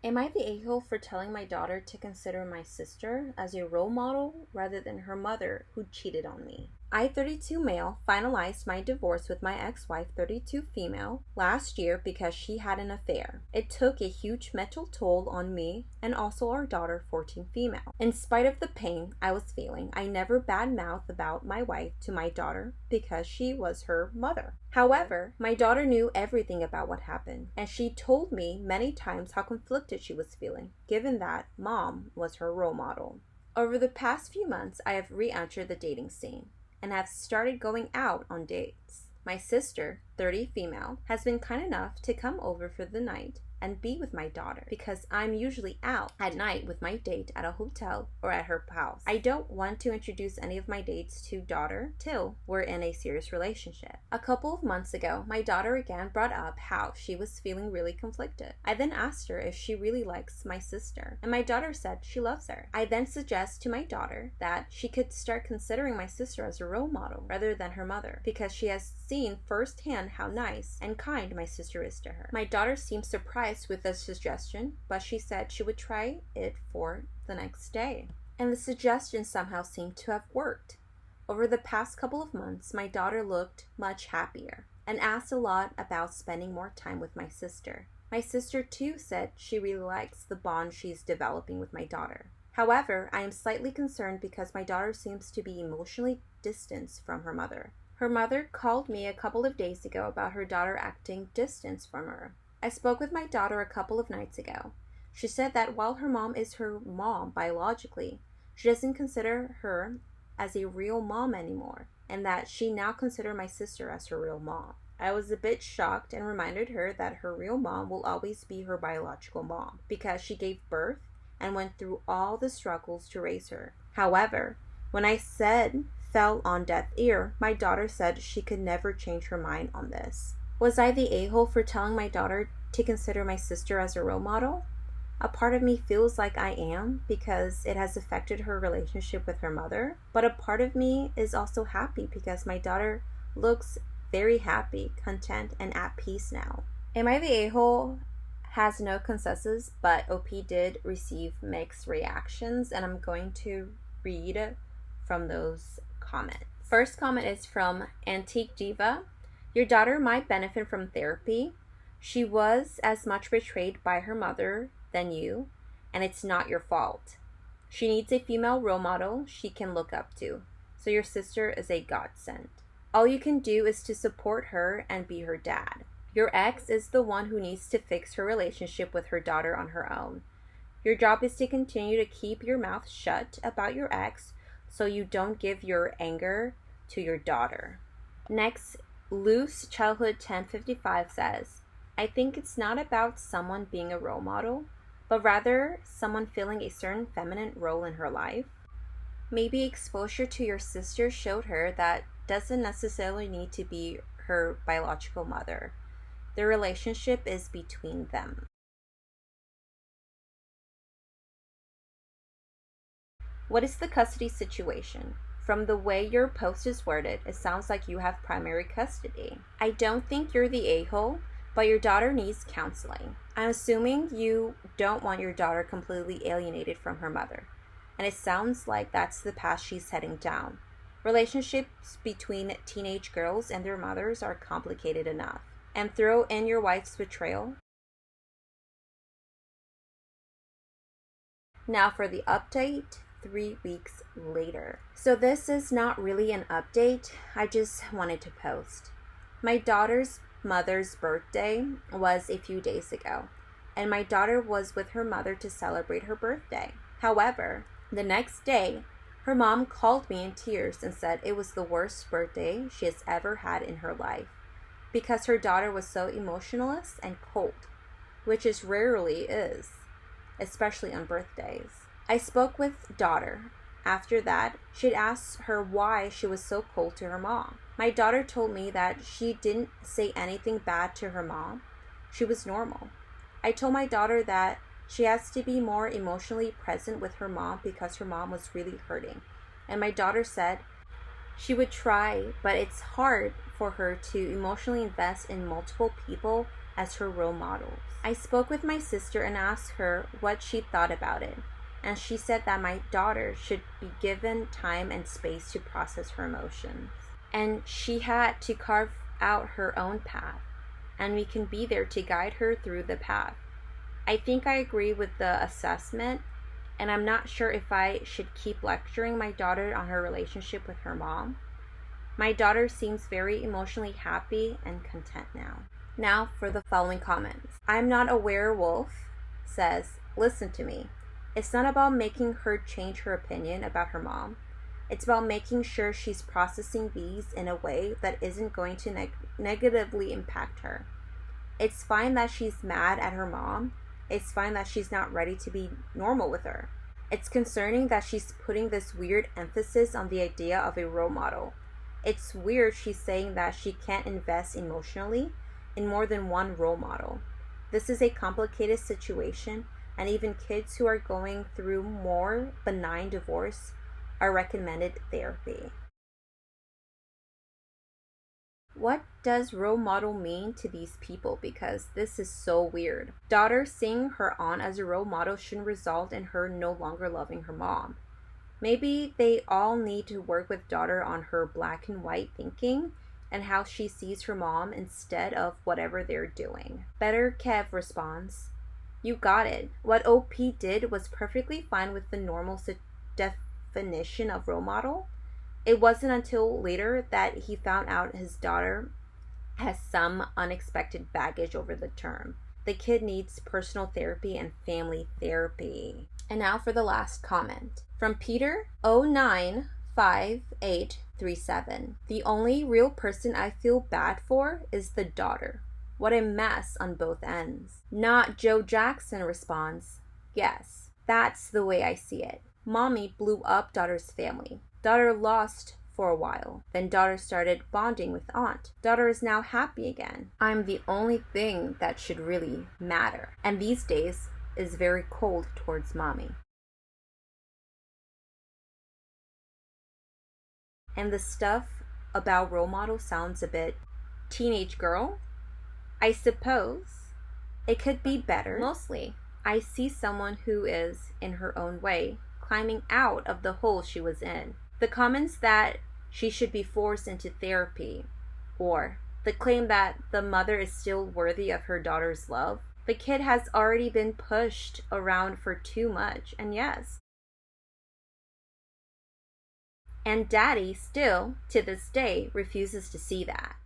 Am I the a-hole for telling my daughter to consider my sister as a role model rather than her mother who cheated on me? I, 32 male, finalized my divorce with my ex-wife, 32 female, last year because she had an affair. It took a huge mental toll on me and also our daughter, 14 female. In spite of the pain I was feeling, I never badmouthed about my wife to my daughter because she was her mother. However, my daughter knew everything about what happened, and she told me many times how conflicted she was feeling, given that mom was her role model. Over the past few months, I have re-entered the dating scene and have started going out on dates. My sister, 30 female, has been kind enough to come over for the night and be with my daughter because I'm usually out at night with my date at a hotel or at her house. I don't want to introduce any of my dates to daughter till we're in a serious relationship. A couple of months ago, my daughter again brought up how she was feeling really conflicted. I then asked her if she really likes my sister, and my daughter said she loves her. I then suggest to my daughter that she could start considering my sister as a role model rather than her mother because she has seen firsthand how nice and kind my sister is to her. My daughter seemed surprised with the suggestion, but she said she would try it for the next day. And the suggestion somehow seemed to have worked. Over the past couple of months, my daughter looked much happier and asked a lot about spending more time with my sister. My sister too said she really likes the bond she's developing with my daughter. However, I am slightly concerned because my daughter seems to be emotionally distanced from her mother. Her mother called me a couple of days ago about her daughter acting distant from her. I spoke with my daughter a couple of nights ago. She said that while her mom is her mom biologically, she doesn't consider her as a real mom anymore, and that she now considers my sister as her real mom. I was a bit shocked and reminded her that her real mom will always be her biological mom because she gave birth and went through all the struggles to raise her. However, when I said fell on deaf ear, my daughter said she could never change her mind on this. Was I the a-hole for telling my daughter to consider my sister as a role model? A part of me feels like I am because it has affected her relationship with her mother, but a part of me is also happy because my daughter looks very happy, content, and at peace now. Am I the a-hole? Has no consensus, but OP did receive mixed reactions, and I'm going to read from those comments. First comment is from Antique Diva. Your daughter might benefit from therapy. She was as much betrayed by her mother than you, and it's not your fault. She needs a female role model she can look up to, so your sister is a godsend. All you can do is to support her and be her dad. Your ex is the one who needs to fix her relationship with her daughter on her own. Your job is to continue to keep your mouth shut about your ex so you don't give your anger to your daughter. Next, Loose Childhood 1055 says, I think it's not about someone being a role model, but rather someone filling a certain feminine role in her life. Maybe exposure to your sister showed her that doesn't necessarily need to be her biological mother. The relationship is between them. What is the custody situation? From the way your post is worded, it sounds like you have primary custody. I don't think you're the a-hole, but your daughter needs counseling. I'm assuming you don't want your daughter completely alienated from her mother, and it sounds like that's the path she's heading down. Relationships between teenage girls and their mothers are complicated enough. And throw in your wife's betrayal. Now for the update. 3 weeks later. So this is not really an update, I just wanted to post. My daughter's mother's birthday was a few days ago, and my daughter was with her mother to celebrate her birthday. However, the next day, her mom called me in tears and said it was the worst birthday she has ever had in her life because her daughter was so emotionless and cold, which is rarely is, especially on birthdays. I spoke with daughter. After that, she'd asked her why she was so cold to her mom. My daughter told me that she didn't say anything bad to her mom. She was normal. I told my daughter that she has to be more emotionally present with her mom because her mom was really hurting. And my daughter said she would try, but it's hard for her to emotionally invest in multiple people as her role models. I spoke with my sister and asked her what she thought about it, and she said that my daughter should be given time and space to process her emotions. And she had to carve out her own path, and we can be there to guide her through the path. I think I agree with the assessment, and I'm not sure if I should keep lecturing my daughter on her relationship with her mom. My daughter seems very emotionally happy and content now. Now for the following comments. I'm not a werewolf says, listen to me. It's not about making her change her opinion about her mom. It's about making sure she's processing these in a way that isn't going to negatively impact her. It's fine that she's mad at her mom. It's fine that she's not ready to be normal with her. It's concerning that she's putting this weird emphasis on the idea of a role model. It's weird she's saying that she can't invest emotionally in more than one role model. This is a complicated situation, and even kids who are going through more benign divorce are recommended therapy. What does role model mean to these people? Because this is so weird. Daughter seeing her aunt as a role model shouldn't result in her no longer loving her mom. Maybe they all need to work with daughter on her black and white thinking and how she sees her mom instead of whatever they're doing. Better Kev responds, you got it. What OP did was perfectly fine with the normal definition of role model. It wasn't until later that he found out his daughter has some unexpected baggage over the term. The kid needs personal therapy and family therapy. And now for the last comment. From Peter 095837. The only real person I feel bad for is the daughter. What a mess on both ends. Not Joe Jackson responds, yes, that's the way I see it. Mommy blew up daughter's family. Daughter lost for a while. Then daughter started bonding with aunt. Daughter is now happy again. I'm the only thing that should really matter. And these days is very cold towards mommy. And the stuff about role model sounds a bit teenage girl. I suppose it could be better. Mostly, I see someone who is, in her own way, climbing out of the hole she was in. The comments that she should be forced into therapy, or the claim that the mother is still worthy of her daughter's love. The kid has already been pushed around for too much, and yes. And daddy still, to this day, refuses to see that.